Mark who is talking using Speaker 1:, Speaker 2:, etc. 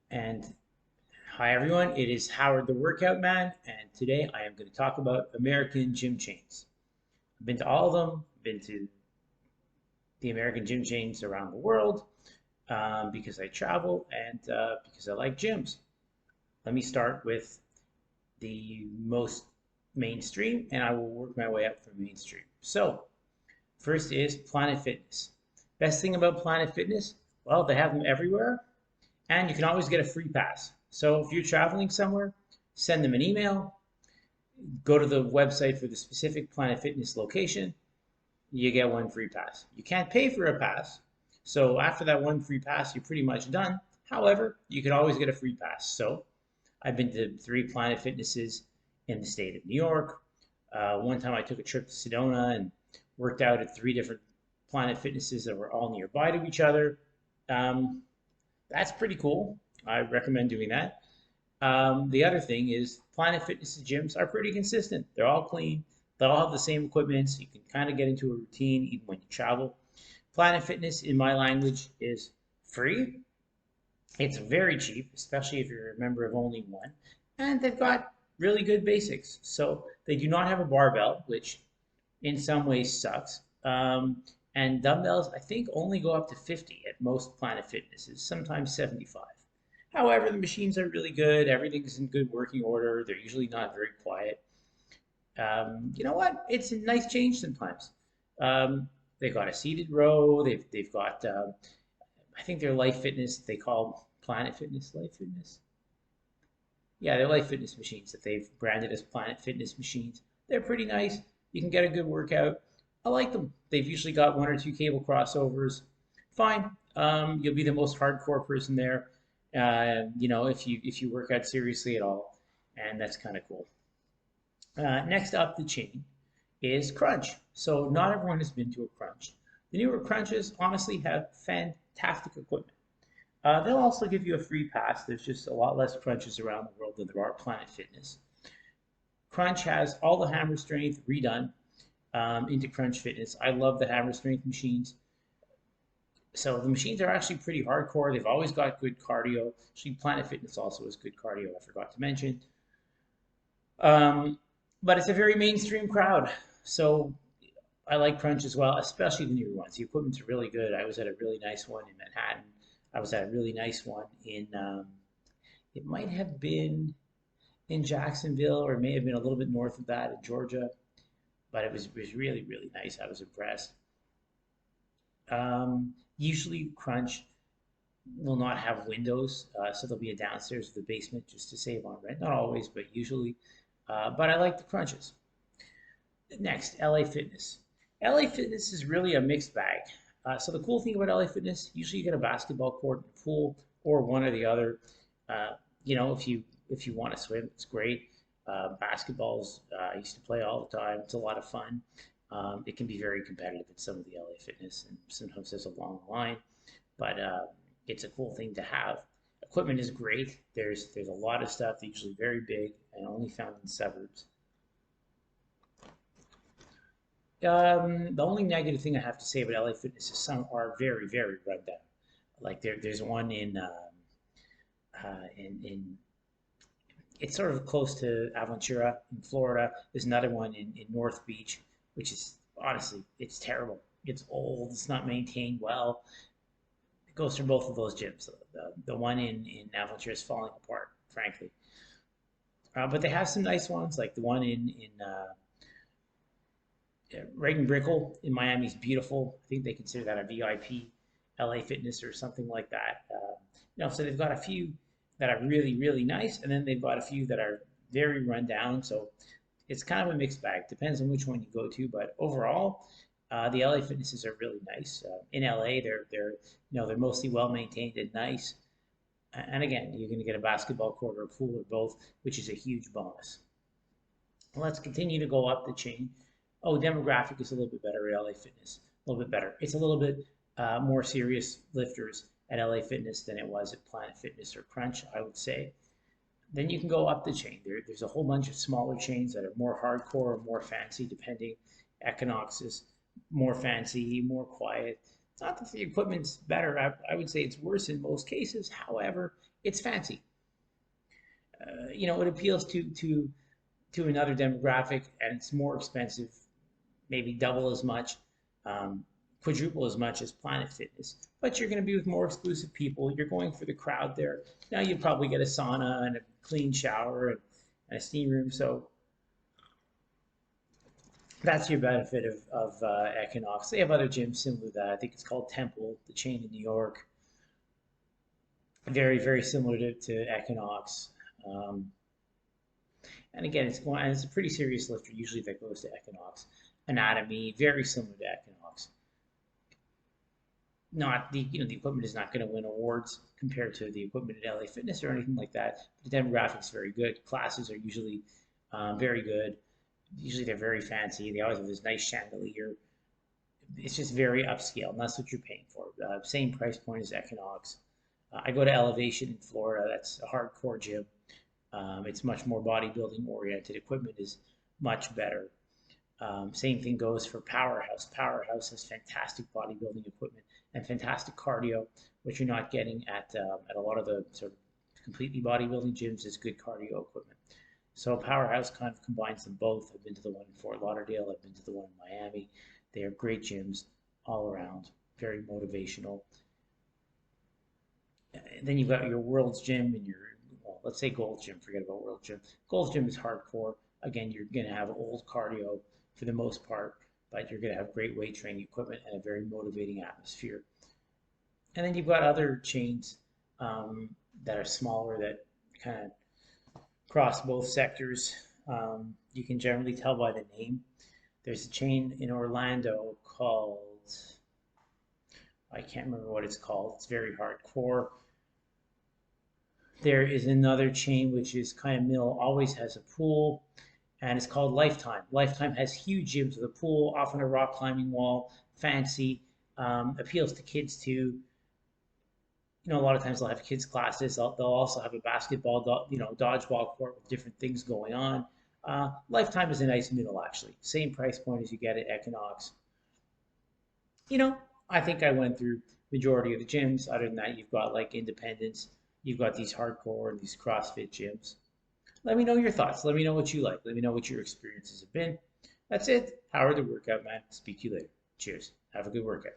Speaker 1: And hi everyone, it is Howard the Workout Man, and today I am going to talk about American gym chains. I've been to all of them, been to the American gym chains around the world because I travel and because I like gyms. Let me start with the most mainstream, and I will work my way up from mainstream. So, first is Planet Fitness. Best thing about Planet Fitness, well, they have them everywhere, and you can always get a free pass. So if you're traveling somewhere, send them an email, go to the website for the specific Planet Fitness location, you get one free pass. You can't pay for a pass. So after that one free pass, you're pretty much done. However, you can always get a free pass. So I've been to 3 Planet Fitnesses in the state of New York. One time I took a trip to Sedona and worked out at 3 different Planet Fitnesses that were all nearby to each other. Um, that's pretty cool. I recommend doing that. The other thing is Planet Fitness gyms are pretty consistent. They're all clean. They all have the same equipment, so you can kind of get into a routine even when you travel. Planet Fitness, in my language, is free. It's very cheap, especially if you're a member of only one. And they've got really good basics. So they do not have a barbell, which in some ways sucks. And dumbbells, I think, only go up to 50 at most Planet Fitnesses, sometimes 75. However, the machines are really good. Everything's in good working order. They're usually not very quiet. You know what? It's a nice change sometimes. They've got a seated row. They've got I think they're Life Fitness. They call Planet Fitness Life Fitness. Yeah, they're Life Fitness machines that they've branded as Planet Fitness machines. They're pretty nice. You can get a good workout. I like them. They've usually got 1 or 2 cable crossovers. Fine. You'll be the most hardcore person there. If you work out seriously at all, and that's kind of cool. Next up the chain is Crunch. So not everyone has been to a Crunch. The newer Crunches honestly have fantastic equipment. They'll also give you a free pass. There's just a lot less Crunches around the world than there are Planet Fitness. Crunch has all the hammer strength redone into Crunch Fitness. I love the hammer strength machines. So the machines are actually pretty hardcore. They've always got good cardio. Actually, Planet Fitness also has good cardio. I forgot to mention. Um, but it's a very mainstream crowd. So I like Crunch as well, especially the newer ones. The equipment's really good. I was at a really nice one in Manhattan. I was at a really nice one in, it might have been in Jacksonville, or it may have been a little bit north of that in Georgia, but it was really, really nice. I was impressed. Usually, Crunch will not have windows, so there'll be a downstairs or the basement just to save on rent. Not always, but usually. But I like the Crunches. Next, LA Fitness. LA Fitness is really a mixed bag. So the cool thing about LA Fitness, usually you get a basketball court, a pool, or one or the other. Uh, if you want to swim, it's great. Basketballs, I used to play all the time. It's a lot of fun. It can be very competitive at some of the LA Fitness, and sometimes there's a long line, but it's a cool thing to have. Equipment is great. There's a lot of stuff, usually very big and only found in suburbs. The only negative thing I have to say about LA Fitness is some are very, very run down. Like there's one in it's sort of close to Aventura in Florida. There's another one in North Beach, which is honestly it's terrible. It's old. It's not maintained well. It goes through both of those gyms. The one in Aventura is falling apart, frankly. But they have some nice ones, like the one in Reagan Brickell in Miami is beautiful. I think they consider that a VIP LA Fitness or something like that. So they've got a few that are really, really nice, and then they've got a few that are very run down. So it's kind of a mixed bag. Depends on which one you go to, but overall, the LA Fitnesses are really nice. In LA, they're mostly well maintained and nice. And again, you're going to get a basketball court or a pool or both, which is a huge bonus. Let's continue to go up the chain. Oh, demographic is a little bit better at LA Fitness. A little bit better. It's a little bit more serious lifters at LA Fitness than it was at Planet Fitness or Crunch, I would say. Then you can go up the chain. There's a whole bunch of smaller chains that are more hardcore or more fancy, depending. Equinox is more fancy, more quiet. It's not that the equipment's better. I would say it's worse in most cases. However, it's fancy. It appeals to another demographic, and it's more expensive, maybe double as much, um, quadruple as much as Planet Fitness. But you're going to be with more exclusive people. You're going for the crowd there. Now you probably get a sauna and a clean shower and a steam room. So that's your benefit of Equinox. They have other gyms similar to that. I think it's called Temple, the chain in New York. Very, very similar to Equinox. Um, and again, it's a pretty serious lifter usually that goes to Equinox. Anatomy, very similar to Equinox. Not the equipment is not going to win awards compared to the equipment at LA Fitness or anything like that. The demographics very good. Classes are usually very good. Usually they're very fancy. They always have this nice chandelier. It's just very upscale, and that's what you're paying for. Same price point as Equinox. I go to Elevation in Florida. That's a hardcore gym. It's much more bodybuilding oriented. Equipment is much better. Same thing goes for Powerhouse. Powerhouse has fantastic bodybuilding equipment and fantastic cardio, which you're not getting at a lot of the sort of completely bodybuilding gyms. Is good cardio equipment. So Powerhouse kind of combines them both. I've been to the one in Fort Lauderdale. I've been to the one in Miami. They are great gyms all around. Very motivational. And then you've got your World's Gym and your, well, let's say Gold Gym. Forget about World Gym. Gold Gym is hardcore. Again, you're going to have old cardio for the most part, but you're going to have great weight training equipment and a very motivating atmosphere. And then you've got other chains that are smaller that kind of cross both sectors. You can generally tell by the name. There's a chain in Orlando called, I can't remember what it's called. It's very hardcore. There is another chain which is kind of middle, always has a pool, and it's called Lifetime. Lifetime has huge gyms with a pool, often a rock climbing wall, fancy, appeals to kids too. A lot of times they'll have kids classes. They'll also have a basketball, dodgeball court with different things going on. Lifetime is a nice middle, actually. Same price point as you get at Equinox. You know, I think I went through majority of the gyms. Other than that, you've got like Independence. You've got these hardcore and these CrossFit gyms. Let me know your thoughts. Let me know what you like. Let me know what your experiences have been. That's it. Howard the Workout Man. Speak to you later. Cheers. Have a good workout.